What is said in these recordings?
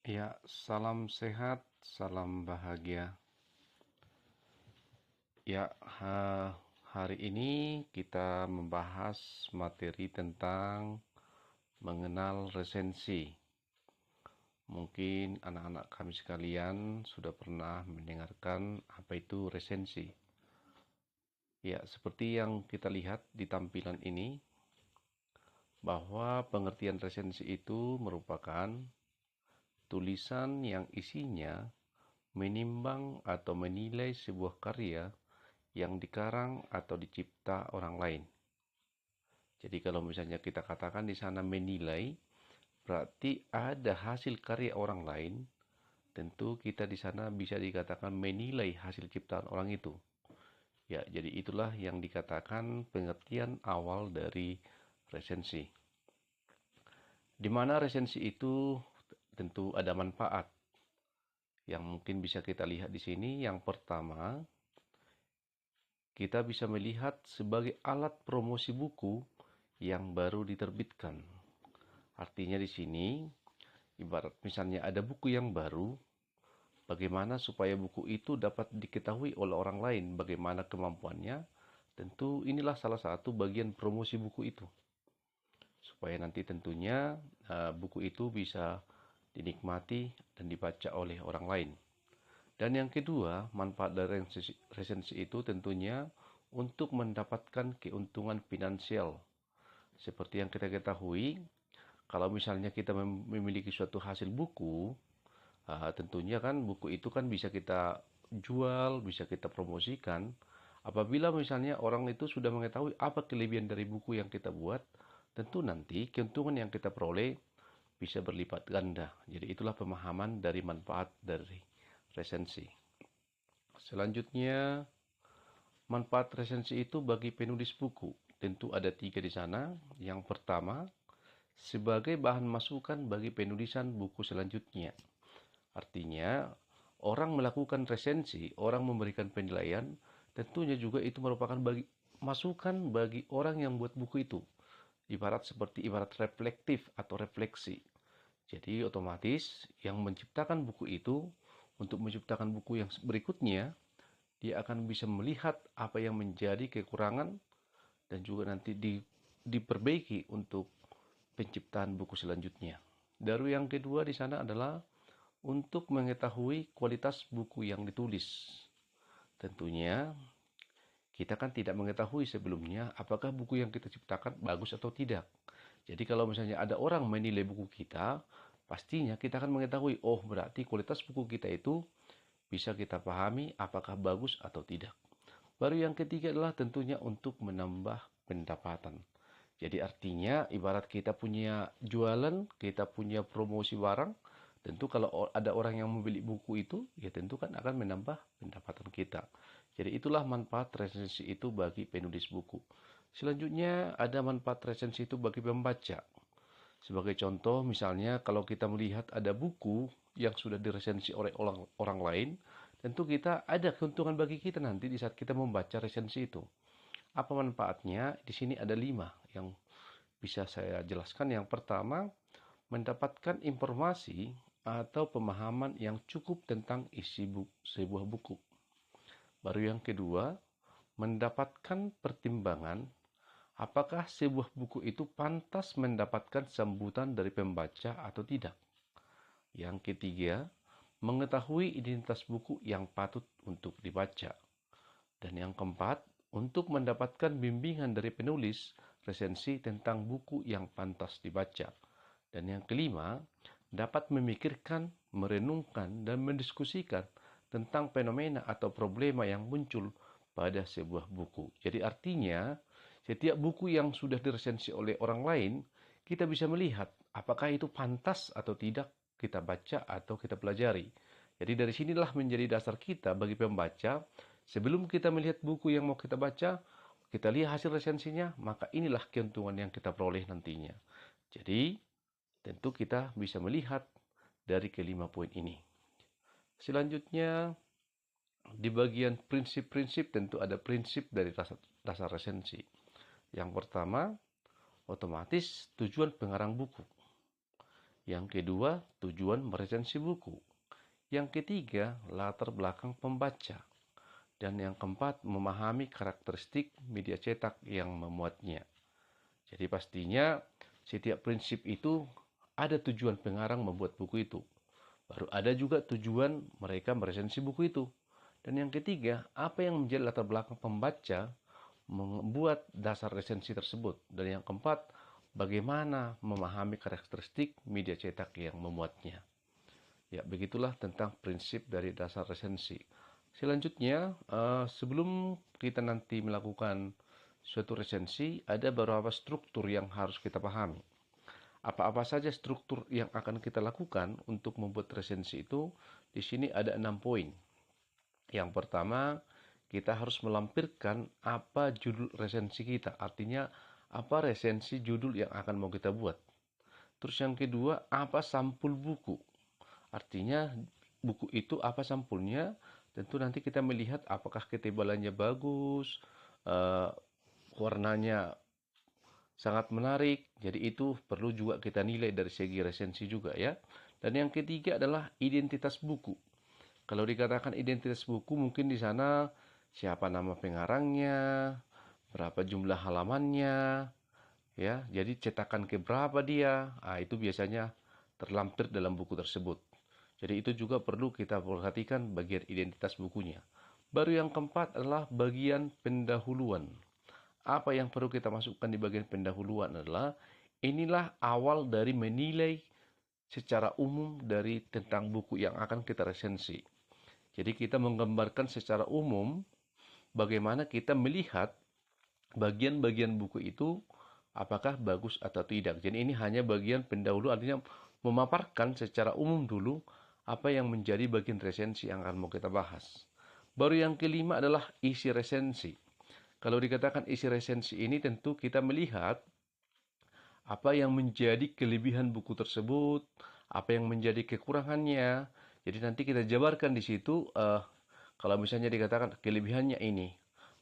Ya, salam sehat, salam bahagia. Ya, hari ini kita membahas materi tentang mengenal resensi. Mungkin anak-anak kami sekalian sudah pernah mendengarkan apa itu resensi. Ya, seperti yang kita lihat di tampilan ini, bahwa pengertian resensi itu merupakan tulisan yang isinya menimbang atau menilai sebuah karya yang dikarang atau dicipta orang lain. Jadi kalau misalnya kita katakan di sana menilai, berarti ada hasil karya orang lain, tentu kita di sana bisa dikatakan menilai hasil ciptaan orang itu. Ya, jadi itulah yang dikatakan pengertian awal dari resensi. Di mana resensi itu tentu ada manfaat yang mungkin bisa kita lihat di sini. Yang pertama, kita bisa melihat sebagai alat promosi buku yang baru diterbitkan. Artinya di sini, ibarat misalnya ada buku yang baru, bagaimana supaya buku itu dapat diketahui oleh orang lain, bagaimana kemampuannya, tentu inilah salah satu bagian promosi buku itu. Supaya nanti tentunya buku itu bisa dinikmati dan dibaca oleh orang lain. Dan yang kedua, manfaat dari resensi itu tentunya untuk mendapatkan keuntungan finansial. Seperti yang kita ketahui, kalau misalnya kita memiliki suatu hasil buku, tentunya kan buku itu kan bisa kita jual, bisa kita promosikan. Apabila misalnya orang itu sudah mengetahui apa kelebihan dari buku yang kita buat, tentu nanti keuntungan yang kita peroleh bisa berlipat ganda. Jadi itulah pemahaman dari manfaat dari resensi. Selanjutnya, manfaat resensi itu bagi penulis buku. Tentu ada 3 di sana. Yang pertama, sebagai bahan masukan bagi penulisan buku selanjutnya. Artinya, orang melakukan resensi, orang memberikan penilaian, tentunya juga itu merupakan masukan bagi orang yang buat buku itu. Ibarat reflektif atau refleksi. Jadi otomatis yang menciptakan buku itu untuk menciptakan buku yang berikutnya, dia akan bisa melihat apa yang menjadi kekurangan dan juga nanti diperbaiki untuk penciptaan buku selanjutnya. Dari yang kedua di sana adalah untuk mengetahui kualitas buku yang ditulis. Tentunya kita kan tidak mengetahui sebelumnya apakah buku yang kita ciptakan bagus atau tidak. Jadi kalau misalnya ada orang menilai buku kita, pastinya kita akan mengetahui, oh berarti kualitas buku kita itu bisa kita pahami apakah bagus atau tidak. Baru yang ketiga adalah tentunya untuk menambah pendapatan. Jadi artinya ibarat kita punya jualan, kita punya promosi barang, tentu kalau ada orang yang membeli buku itu, ya tentu kan akan menambah pendapatan kita. Jadi itulah manfaat resensi itu bagi penulis buku. Selanjutnya ada manfaat resensi itu bagi pembaca. Sebagai contoh, misalnya kalau kita melihat ada buku yang sudah diresensi oleh orang lain, tentu kita ada keuntungan bagi kita nanti di saat kita membaca resensi itu. Apa manfaatnya? Di sini ada 5 yang bisa saya jelaskan. Yang pertama, mendapatkan informasi atau pemahaman yang cukup tentang isi sebuah buku. Baru yang kedua, mendapatkan pertimbangan apakah sebuah buku itu pantas mendapatkan sambutan dari pembaca atau tidak. Yang ketiga, mengetahui identitas buku yang patut untuk dibaca. Dan yang keempat, untuk mendapatkan bimbingan dari penulis resensi tentang buku yang pantas dibaca. Dan yang kelima, dapat memikirkan, merenungkan, dan mendiskusikan tentang fenomena atau problema yang muncul pada sebuah buku. Jadi artinya, setiap buku yang sudah diresensi oleh orang lain, kita bisa melihat apakah itu pantas atau tidak kita baca atau kita pelajari. Jadi dari sinilah menjadi dasar kita bagi pembaca. Sebelum kita melihat buku yang mau kita baca, kita lihat hasil resensinya, maka inilah keuntungan yang kita peroleh nantinya. Jadi, tentu kita bisa melihat dari kelima poin ini. Selanjutnya, di bagian prinsip-prinsip tentu ada prinsip dari dasar resensi. Yang pertama, otomatis tujuan pengarang buku. Yang kedua, tujuan meresensi buku. Yang ketiga, latar belakang pembaca. Dan yang keempat, memahami karakteristik media cetak yang memuatnya. Jadi pastinya setiap prinsip itu ada tujuan pengarang membuat buku itu. Baru ada juga tujuan mereka meresensi buku itu. Dan yang ketiga, apa yang menjadi latar belakang pembaca membuat dasar resensi tersebut. Dan yang keempat, bagaimana memahami karakteristik media cetak yang memuatnya. Ya, begitulah tentang prinsip dari dasar resensi. Selanjutnya, sebelum kita nanti melakukan suatu resensi, ada beberapa struktur yang harus kita pahami. Apa-apa saja struktur yang akan kita lakukan untuk membuat resensi itu, di sini ada 6 poin. Yang pertama, kita harus melampirkan apa judul resensi kita. Artinya, apa resensi judul yang akan mau kita buat. Terus yang kedua, apa sampul buku. Artinya buku itu apa sampulnya? Tentu nanti kita melihat apakah ketebalannya bagus, eh, warnanya sangat menarik. Jadi itu perlu juga kita nilai dari segi resensi juga ya. Dan yang ketiga adalah identitas buku. Kalau dikatakan identitas buku, mungkin di sana siapa nama pengarangnya, berapa jumlah halamannya, ya. Jadi cetakan keberapa dia, itu biasanya terlampir dalam buku tersebut. Jadi itu juga perlu kita perhatikan bagian identitas bukunya. Baru yang keempat adalah bagian pendahuluan. Apa yang perlu kita masukkan di bagian pendahuluan adalah inilah awal dari menilai secara umum dari tentang buku yang akan kita resensi. Jadi kita menggambarkan secara umum bagaimana kita melihat bagian-bagian buku itu apakah bagus atau tidak. Jadi ini hanya bagian pendahulu, artinya memaparkan secara umum dulu apa yang menjadi bagian resensi yang akan mau kita bahas. Baru yang kelima adalah isi resensi. Kalau dikatakan isi resensi ini tentu kita melihat apa yang menjadi kelebihan buku tersebut, apa yang menjadi kekurangannya. Jadi nanti kita jabarkan di situ, kalau misalnya dikatakan kelebihannya ini,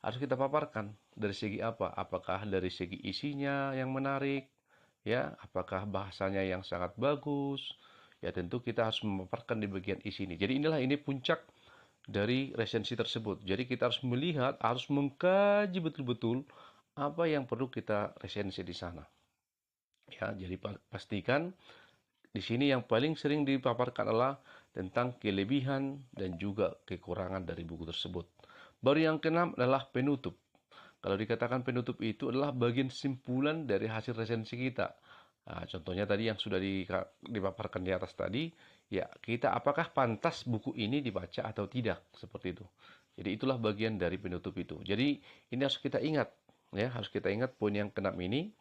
harus kita paparkan dari segi apa? Apakah dari segi isinya yang menarik, ya? Apakah bahasanya yang sangat bagus? Ya tentu kita harus memaparkan di bagian isi ini. Jadi ini puncak dari resensi tersebut. Jadi kita harus melihat, harus mengkaji betul-betul apa yang perlu kita resensi di sana. Ya, jadi pastikan di sini yang paling sering dipaparkan adalah tentang kelebihan dan juga kekurangan dari buku tersebut. Baru yang keenam adalah penutup. Kalau dikatakan penutup itu adalah bagian simpulan dari hasil resensi kita. Nah, contohnya tadi yang sudah dipaparkan di atas tadi, ya kita apakah pantas buku ini dibaca atau tidak, seperti itu. Jadi itulah bagian dari penutup itu. Jadi ini harus kita ingat, ya harus kita ingat poin yang keenam ini,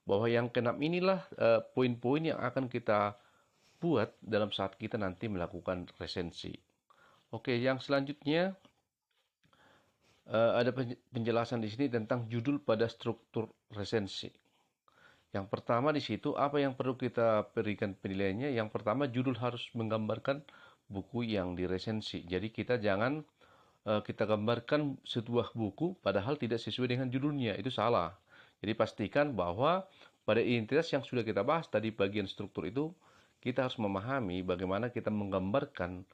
bahwa yang keenam inilah poin-poin yang akan kita buat dalam saat kita nanti melakukan resensi. Oke, yang selanjutnya ada penjelasan di sini tentang judul pada struktur resensi. Yang pertama di situ apa yang perlu kita berikan penilaiannya? Yang pertama judul harus menggambarkan buku yang diresensi. Jadi kita jangan kita gambarkan sebuah buku padahal tidak sesuai dengan judulnya. Itu salah. Jadi pastikan bahwa pada identitas yang sudah kita bahas tadi bagian struktur itu kita harus memahami bagaimana kita menggambarkan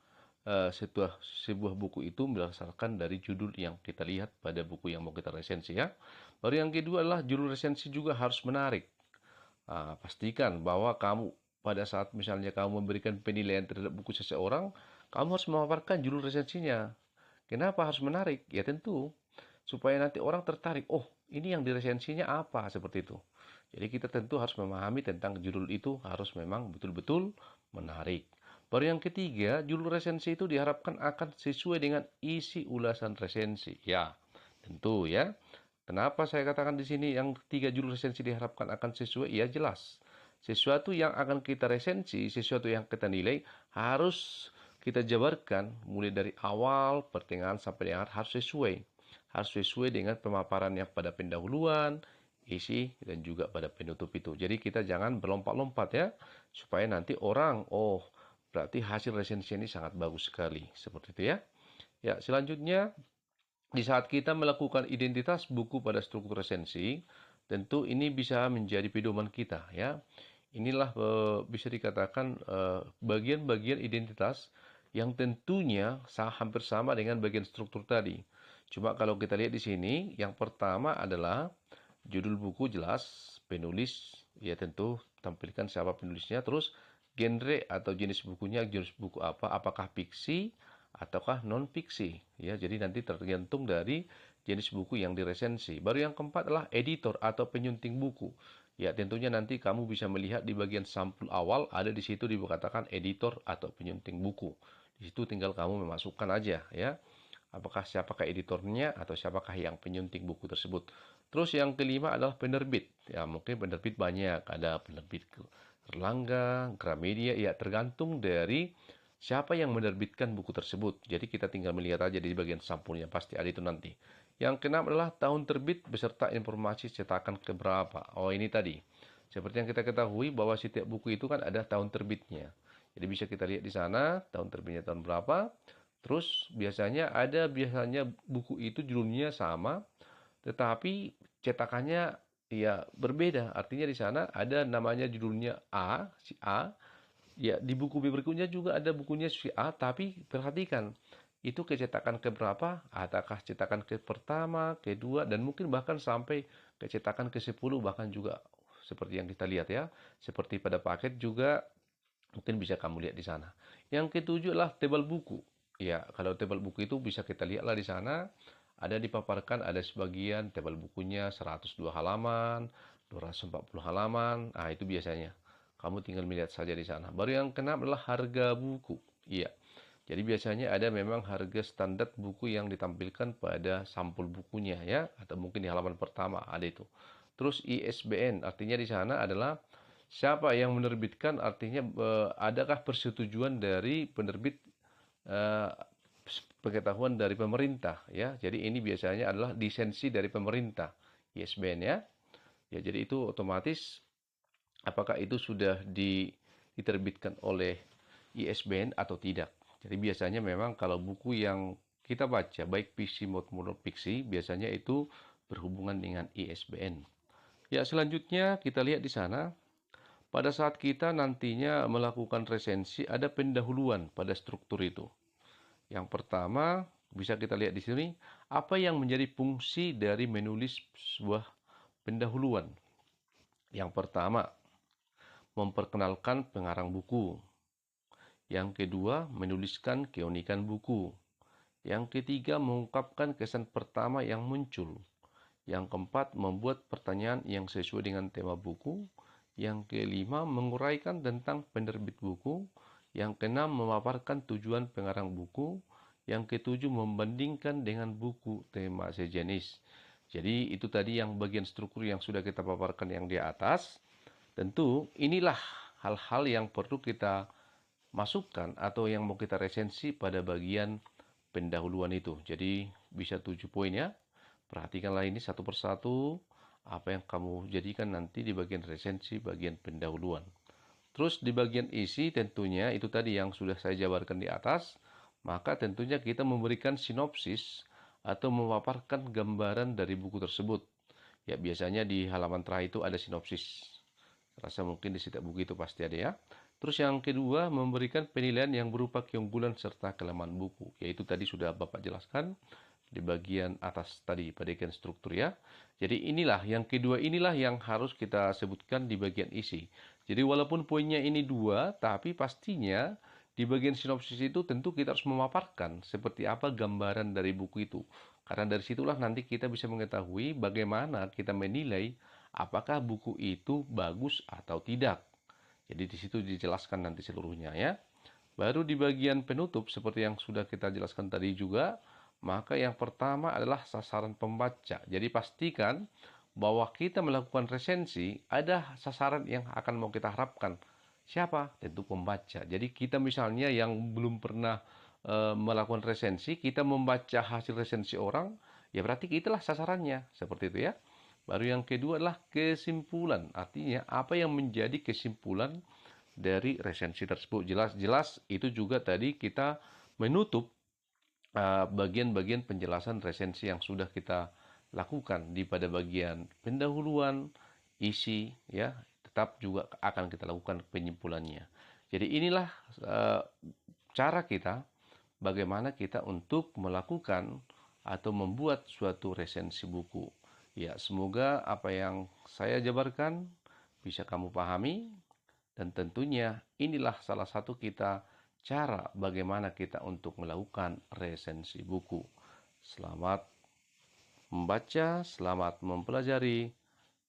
sebuah buku itu berdasarkan dari judul yang kita lihat pada buku yang mau kita resensi ya. Baru yang kedua adalah judul resensi juga harus menarik. Pastikan bahwa kamu pada saat misalnya kamu memberikan penilaian terhadap buku seseorang, kamu harus memaparkan judul resensinya. Kenapa harus menarik? Ya tentu supaya nanti orang tertarik. Oh, ini yang diresensinya apa? Seperti itu. Jadi kita tentu harus memahami tentang judul itu harus memang betul-betul menarik. Baru yang ketiga, judul resensi itu diharapkan akan sesuai dengan isi ulasan resensi. Ya, tentu ya. Kenapa saya katakan di sini yang ketiga judul resensi diharapkan akan sesuai? Ya jelas. Sesuatu yang akan kita resensi, sesuatu yang kita nilai harus kita jabarkan mulai dari awal, pertengahan sampai dengan harus sesuai. Harus sesuai dengan pemaparan yang pada pendahuluan, isi dan juga pada penutup itu. Jadi kita jangan berlompat-lompat ya, supaya nanti orang, oh berarti hasil resensi ini sangat bagus sekali. Seperti itu ya. Ya, selanjutnya di saat kita melakukan identitas buku pada struktur resensi, tentu ini bisa menjadi pedoman kita ya. Inilah bisa dikatakan bagian-bagian identitas yang tentunya hampir sama dengan bagian struktur tadi. Cuma kalau kita lihat di sini, yang pertama adalah judul buku jelas, penulis, ya tentu tampilkan siapa penulisnya, terus genre atau jenis bukunya, jenis buku apa, apakah fiksi ataukah non fiksi, ya. Jadi nanti tergantung dari jenis buku yang diresensi. Baru yang keempat adalah editor atau penyunting buku. Ya, tentunya nanti kamu bisa melihat di bagian sampul awal ada di situ dikatakan editor atau penyunting buku. Di situ tinggal kamu memasukkan aja ya. Apakah siapakah editornya atau siapakah yang penyunting buku tersebut. Terus yang kelima adalah penerbit. Ya, mungkin penerbit banyak. Ada penerbit Erlangga, Gramedia, ya tergantung dari siapa yang menerbitkan buku tersebut. Jadi kita tinggal melihat aja di bagian sampulnya, pasti ada itu nanti. Yang keenam adalah tahun terbit beserta informasi cetakan keberapa. Oh, ini tadi. Seperti yang kita ketahui bahwa setiap buku itu kan ada tahun terbitnya. Jadi bisa kita lihat di sana tahun terbitnya tahun berapa. Terus biasanya buku itu judulnya sama, tetapi cetakannya ya berbeda. Artinya di sana ada namanya judulnya A, si A. Ya, di buku berikutnya juga ada bukunya si A, tapi perhatikan itu kecetakan keberapa? Apakah cetakan ke pertama, kedua, dan mungkin bahkan sampai kecetakan ke-10 bahkan juga seperti yang kita lihat ya. Seperti pada paket juga mungkin bisa kamu lihat di sana. Yang ketujuh adalah tebal buku. Ya, kalau tebal buku itu bisa kita lihatlah di sana. Ada dipaparkan, ada sebagian tebal bukunya 102 halaman, 240 halaman. Nah, itu biasanya. Kamu tinggal melihat saja di sana. Baru yang keenam adalah harga buku. Iya. Jadi biasanya ada memang harga standar buku yang ditampilkan pada sampul bukunya ya, atau mungkin di halaman pertama ada itu. Terus ISBN, artinya di sana adalah siapa yang menerbitkan, artinya adakah persetujuan dari penerbit, eh, pengetahuan dari pemerintah ya. Jadi ini biasanya adalah lisensi dari pemerintah, ISBN ya. Ya, jadi itu otomatis apakah itu sudah diterbitkan oleh ISBN atau tidak. Jadi biasanya memang kalau buku yang kita baca baik fiksi maupun non fiksi biasanya itu berhubungan dengan ISBN. Ya, selanjutnya kita lihat di sana pada saat kita nantinya melakukan resensi ada pendahuluan pada struktur itu. Yang pertama bisa kita lihat di sini apa yang menjadi fungsi dari menulis sebuah pendahuluan. Yang pertama, memperkenalkan pengarang buku. Yang kedua, menuliskan keunikan buku. Yang ketiga, mengungkapkan kesan pertama yang muncul. Yang keempat, membuat pertanyaan yang sesuai dengan tema buku. Yang kelima, menguraikan tentang penerbit buku. Yang keenam, memaparkan tujuan pengarang buku. Yang ketujuh, membandingkan dengan buku tema sejenis. Jadi itu tadi yang bagian struktur yang sudah kita paparkan yang di atas. Tentu inilah hal-hal yang perlu kita masukkan atau yang mau kita resensi pada bagian pendahuluan itu. Jadi bisa 7 poin ya. Perhatikanlah ini satu persatu apa yang kamu jadikan nanti di bagian resensi, bagian pendahuluan. Terus di bagian isi tentunya itu tadi yang sudah saya jabarkan di atas, maka tentunya kita memberikan sinopsis atau memaparkan gambaran dari buku tersebut. Ya, biasanya di halaman terakhir itu ada sinopsis. Rasa mungkin di setiap buku itu pasti ada ya. Terus yang kedua, memberikan penilaian yang berupa keunggulan serta kelemahan buku. Yaitu tadi sudah Bapak jelaskan di bagian atas tadi, pada bagian struktur ya. Jadi inilah, yang kedua inilah yang harus kita sebutkan di bagian isi. Jadi walaupun poinnya ini dua, tapi pastinya di bagian sinopsis itu tentu kita harus memaparkan seperti apa gambaran dari buku itu. Karena dari situlah nanti kita bisa mengetahui bagaimana kita menilai apakah buku itu bagus atau tidak. Jadi di situ dijelaskan nanti seluruhnya ya. Baru di bagian penutup seperti yang sudah kita jelaskan tadi juga, maka yang pertama adalah sasaran pembaca. Jadi pastikan bahwa kita melakukan resensi ada sasaran yang akan mau kita harapkan. Siapa? Tentu pembaca. Jadi kita misalnya yang belum pernah melakukan resensi, kita membaca hasil resensi orang, ya berarti itulah sasarannya. Seperti itu ya. Baru yang kedua adalah kesimpulan. Artinya apa yang menjadi kesimpulan dari resensi tersebut. Jelas-jelas itu juga tadi kita menutup bagian-bagian penjelasan resensi yang sudah kita lakukan di pada bagian pendahuluan, isi, ya. tetap juga akan kita lakukan penyimpulannya. Jadi inilah cara kita bagaimana kita untuk melakukan atau membuat suatu resensi buku. Ya, semoga apa yang saya jabarkan bisa kamu pahami, dan tentunya inilah salah satu kita cara bagaimana kita untuk melakukan resensi buku. Selamat membaca, selamat mempelajari.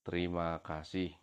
Terima kasih.